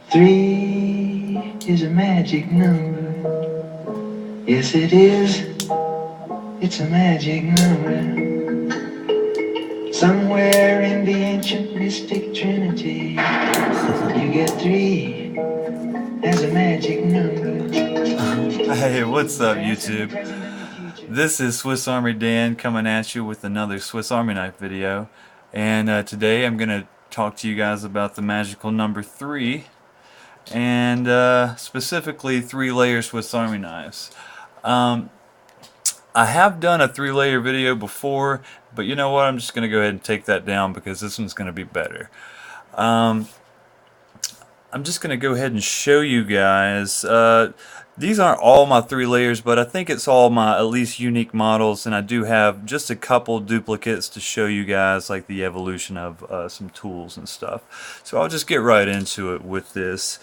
Three is a magic number. Yes, it is. It's a magic number. Somewhere in the ancient mystic trinity, you get three as a magic number. Hey, what's up, YouTube? This is Swiss Army Dan coming at you with another Swiss Army knife video. And today I'm going to talk to you guys about the magical number 3. And specifically 3-layer Swiss Army knives. I have done a 3-layer video before, but you know what? I'm just going to go ahead and take that down because this one's going to be better. I'm just going to go ahead and show you guys. These aren't all my 3 layers, but I think it's all my at least unique models, and I do have just a couple duplicates to show you guys, like the evolution of some tools and stuff. So I'll just get right into it with this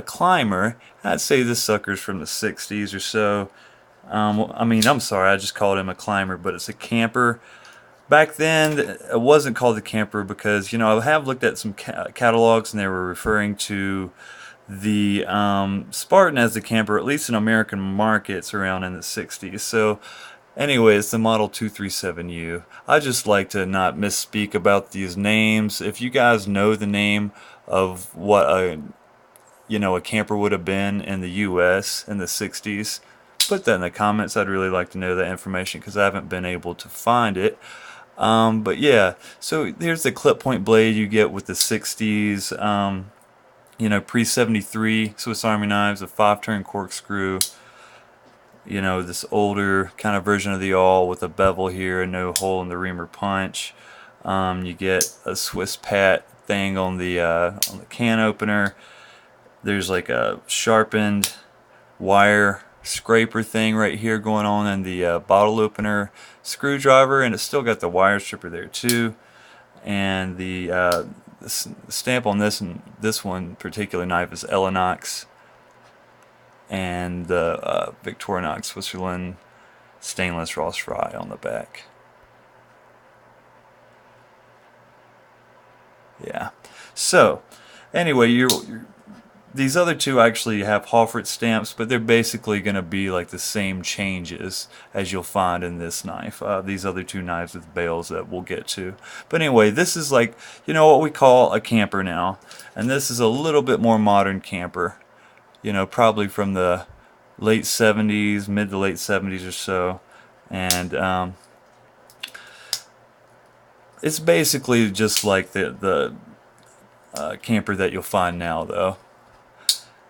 climber. I'd say this sucker's from the 60s or so. I'm sorry, I just called him a climber, but it's a camper. Back then, it wasn't called the camper because, you know, I have looked at some catalogs and they were referring to the Spartan as the camper, at least in American markets around in the 60s. So anyway, it's the Model 237U. I just like to not misspeak about these names. If you guys know the name of what a camper would have been in the US in the 60s, put that in the comments. I'd really like to know that information because I haven't been able to find it. But yeah, so here's the clip point blade you get with the 60s, pre-73 Swiss Army knives, a 5-turn corkscrew, this older kind of version of the awl with a bevel here and no hole in the reamer punch. You get a Swiss pat thing on the can opener. There's like a sharpened wire scraper thing right here going on in the bottle opener screwdriver, and it's still got the wire stripper there too. And the stamp on this one particular knife is Elinox, and the Victorinox Switzerland stainless Ross Fry on the back. Yeah. So anyway, these other two actually have Hoffertz stamps, but they're basically going to be like the same changes as you'll find in this knife. These other two knives with bales that we'll get to. But anyway, this is like, what we call a camper now. And this is a little bit more modern camper. Probably from the late 70s, mid to late 70s or so. And it's basically just like the camper that you'll find now, though.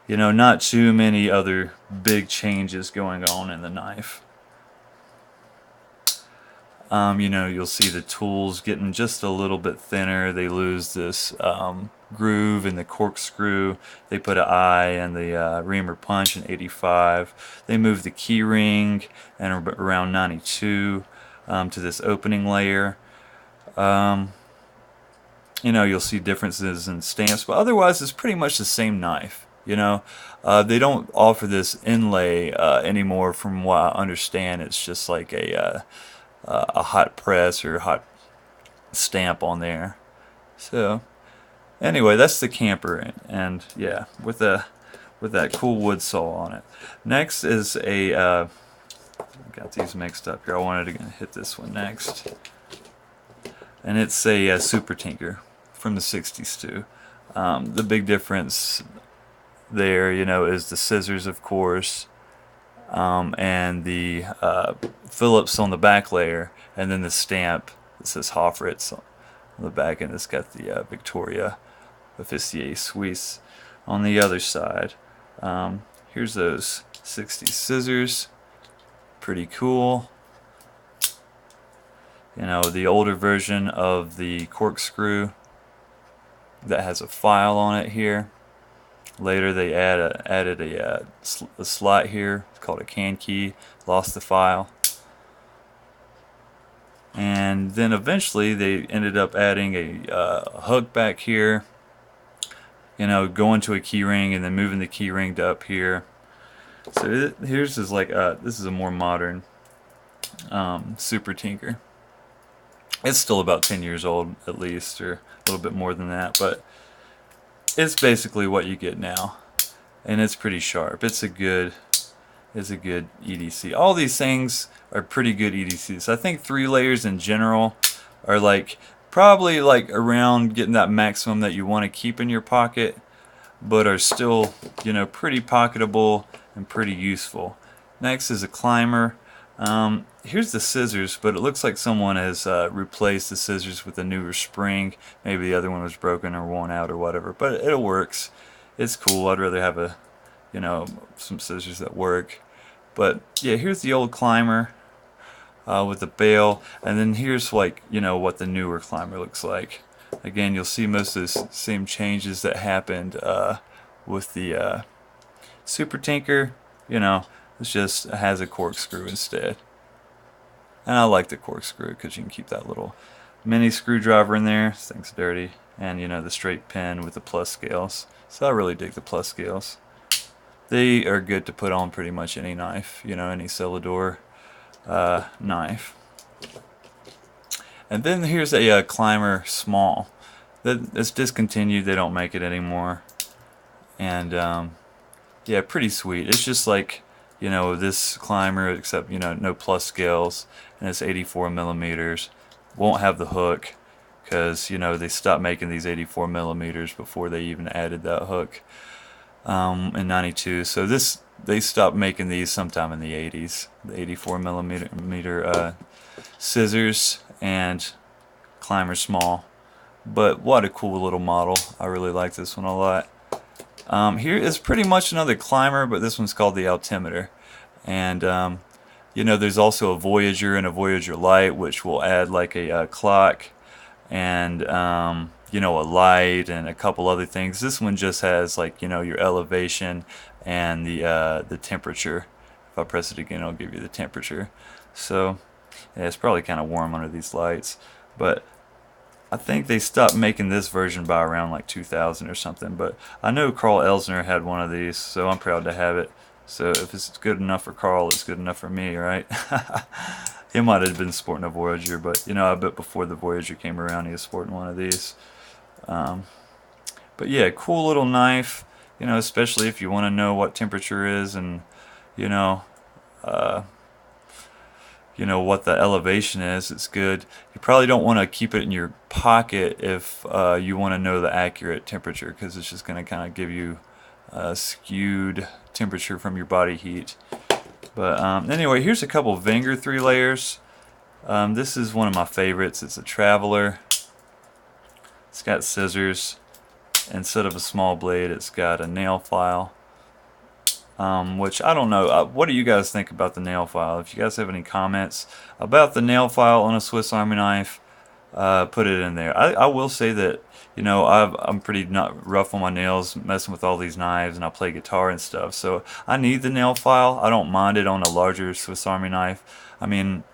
Not too many other big changes going on in the knife. You'll see the tools getting just a little bit thinner. They lose this groove in the corkscrew. They put an eye in the reamer punch in 85. They moved the key ring in around 92 to this opening layer. You'll see differences in stamps, but otherwise it's pretty much the same knife. They don't offer this inlay anymore, from what I understand. It's just like a hot press or hot stamp on there. So anyway, that's the camper, and yeah, with that cool wood saw on it. Next is a got these mixed up here. I wanted to hit this one next, and it's a Super Tinker from the 60s too. The big difference there, is the scissors, of course, and the Phillips on the back layer, and then the stamp that says Hoffertz on the back, and it's got the Victoria Officier Suisse on the other side. Here's those 60s scissors, pretty cool. The older version of the corkscrew that has a file on it here. Later they added a slot here. It's called a can key. Lost the file. And then eventually they ended up adding a hook back here. Going to a key ring and then moving the key ring to up here. So here's like this is a more modern Super Tinker. It's still about 10 years old at least, or a little bit more than that, but it's basically what you get now, and it's pretty sharp. It's a good EDC. All these things are pretty good EDCs. I think 3 layers in general are like probably like around getting that maximum that you want to keep in your pocket, but are still, you know, pretty pocketable and pretty useful. Next is a climber. Here's the scissors, but it looks like someone has replaced the scissors with a newer spring. Maybe the other one was broken or worn out or whatever, but it works. It's cool. I'd rather have a, you know, some scissors that work. But yeah, here's the old climber with the bail, and then here's like, you know, what the newer climber looks like. Again, you'll see most of the same changes that happened with the Super Tinker. You know, it has a corkscrew instead. And I like the corkscrew because you can keep that little mini screwdriver in there. This thing's dirty. And, you know, the straight pin with the plus scales. So I really dig the plus scales. They are good to put on pretty much any knife, you know, any Celador knife. And then here's a climber small. It's discontinued. They don't make it anymore. And yeah, pretty sweet. It's just like, you know, this climber, except, you know, no plus scales, and it's 84 millimeters. Won't have the hook because, you know, they stopped making these 84 millimeters before they even added that hook in '92. So they stopped making these sometime in the '80s. The 84 millimeter scissors and climber small. But what a cool little model. I really like this one a lot. Here is pretty much another climber, but this one's called the Altimeter. And, you know, there's also a Voyager and a Voyager Lite, which will add like a clock and, you know, a light and a couple other things. This one just has like, you know, your elevation and the temperature. If I press it again, it'll give you the temperature. So, yeah, it's probably kind of warm under these lights. But I think they stopped making this version by around like 2000 or something, but I know Carl Elsner had one of these, so I'm proud to have it. So if it's good enough for Carl, it's good enough for me, right? He might have been sporting a Voyager, but you know, I bet before the Voyager came around, he was sporting one of these. But yeah, cool little knife, you know, especially if you want to know what temperature is and, you know, what the elevation is. It's good. You probably don't want to keep it in your pocket if you want to know the accurate temperature, because it's just going to kind of give you a skewed temperature from your body heat. But anyway, here's a couple of Wenger 3 layers. This is one of my favorites. It's a Traveler. It's got scissors. Instead of a small blade, it's got a nail file. Which I don't know. What do you guys think about the nail file? If you guys have any comments about the nail file on a Swiss Army knife, put it in there. I will say that, you know, I'm pretty not rough on my nails, messing with all these knives, and I play guitar and stuff. So I need the nail file. I don't mind it on a larger Swiss Army knife. I mean,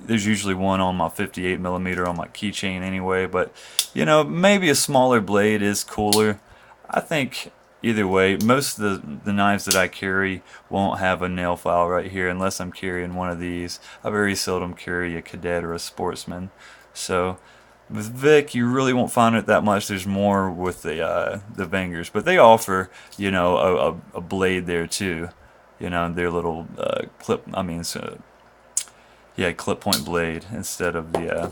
there's usually one on my 58 millimeter on my keychain anyway. But you know, maybe a smaller blade is cooler. I think. Either way, most of the knives that I carry won't have a nail file right here unless I'm carrying one of these. I very seldom carry a Cadet or a Sportsman. So with Vic, you really won't find it that much. There's more with the Wengers, but they offer, you know, a blade there too. You know, their little clip. I mean, yeah, clip point blade instead of the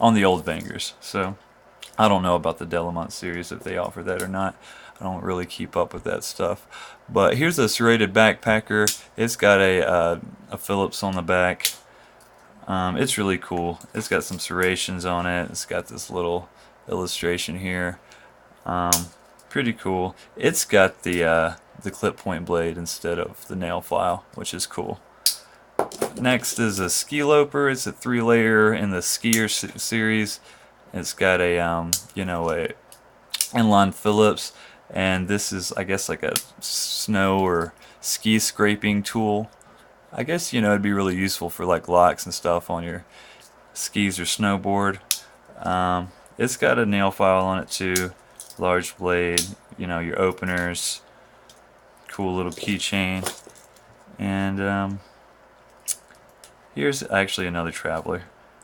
on the old Wengers. So I don't know about the Delamont series if they offer that or not. I don't really keep up with that stuff. But here's a Serrated Backpacker. It's got a Phillips on the back. It's really cool. It's got some serrations on it. It's got this little illustration here. Pretty cool. It's got the clip point blade instead of the nail file, which is cool. Next is a ski Loper. It's a 3-layer in the skier series. It's got a you know, a inline Phillips. And this is, I guess, like a snow or ski scraping tool. I guess, you know, it'd be really useful for like locks and stuff on your skis or snowboard. It's got a nail file on it too, large blade, you know, your openers, cool little keychain. And here's actually another Traveler.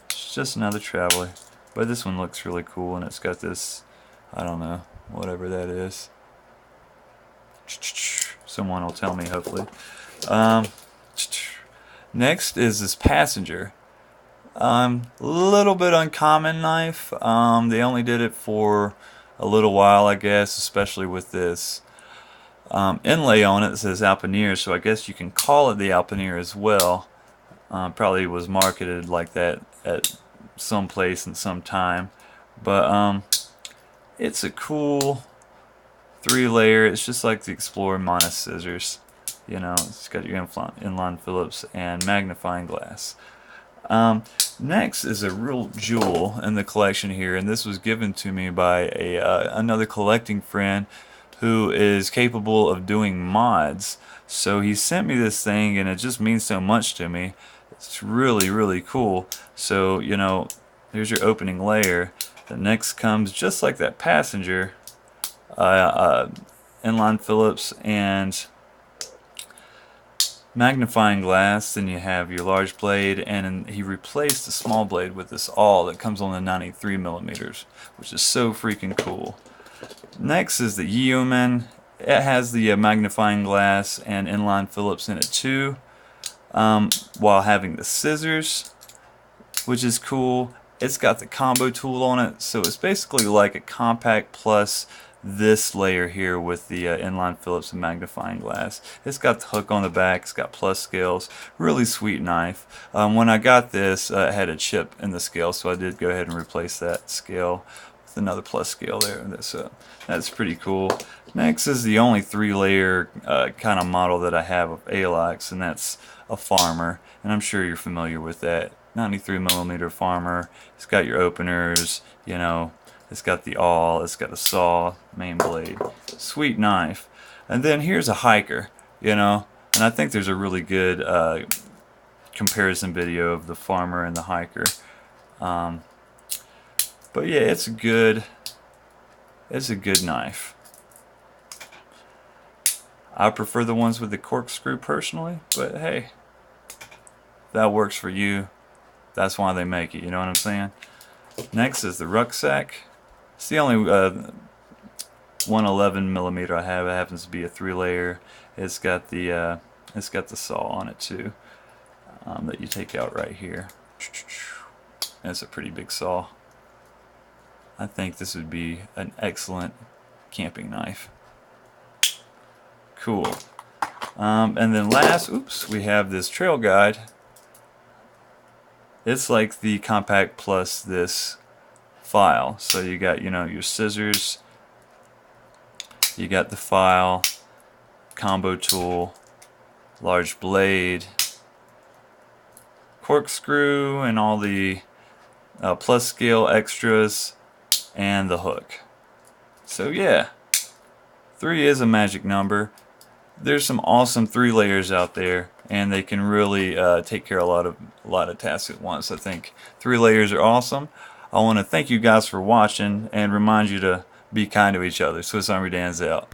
It's It's just another traveler. But this one looks really cool, and it's got this, I don't know, whatever that is. Someone will tell me, hopefully. Next is this passenger. Little bit uncommon knife. They only did it for a little while, I guess, especially with this inlay on it that says Altimeter, so I guess you can call it the Altimeter as well. Probably was marketed like that at some place and some time, but it's a cool 3-layer. It's just like the Explorer minus scissors. You know, it's got your inline Phillips and magnifying glass. Next is a real jewel in the collection here, and this was given to me by another collecting friend who is capable of doing mods. So he sent me this thing, and it just means so much to me. It's really, really cool. So, you know, here's your opening layer. The next comes just like that passenger, inline Phillips and magnifying glass. Then you have your large blade, and he replaced the small blade with this awl that comes on the 93 millimeters, which is so freaking cool. Next is the Yeoman. It has the magnifying glass and inline Phillips in it too, while having the scissors, which is cool. It's got the combo tool on it, so it's basically like a compact plus this layer here with the inline Phillips and magnifying glass. It's got the hook on the back, it's got plus scales, really sweet knife. When I got this, it had a chip in the scale, so I did go ahead and replace that scale with another plus scale there. That's pretty cool. Next is the only 3-layer kind of model that I have of AHHHH, and that's a farmer, and I'm sure you're familiar with that. 93 millimeter farmer. It's got your openers, you know, it's got the awl, it's got a saw, main blade. Sweet knife. And then here's a hiker, you know, and I think there's a really good comparison video of the farmer and the hiker. But yeah, it's a good knife. I prefer the ones with the corkscrew personally, but hey, if that works for you, that's why they make it, you know what I'm saying? Next is the Rucksack. It's the only 111 millimeter I have. It happens to be a 3-layer. It's got the saw on it too, that you take out right here. And it's a pretty big saw. I think this would be an excellent camping knife. Cool. And then last, we have this trail guide. It's like the compact plus this file. So you got, you know, your scissors, you got the file, combo tool, large blade, corkscrew, and all the plus scale extras, and the hook. So yeah, 3 is a magic number. There's some awesome 3-layers out there, and they can really take care of a lot of tasks at once. I think 3-layers are awesome. I want to thank you guys for watching and remind you to be kind to each other. Swiss Army Dan's out.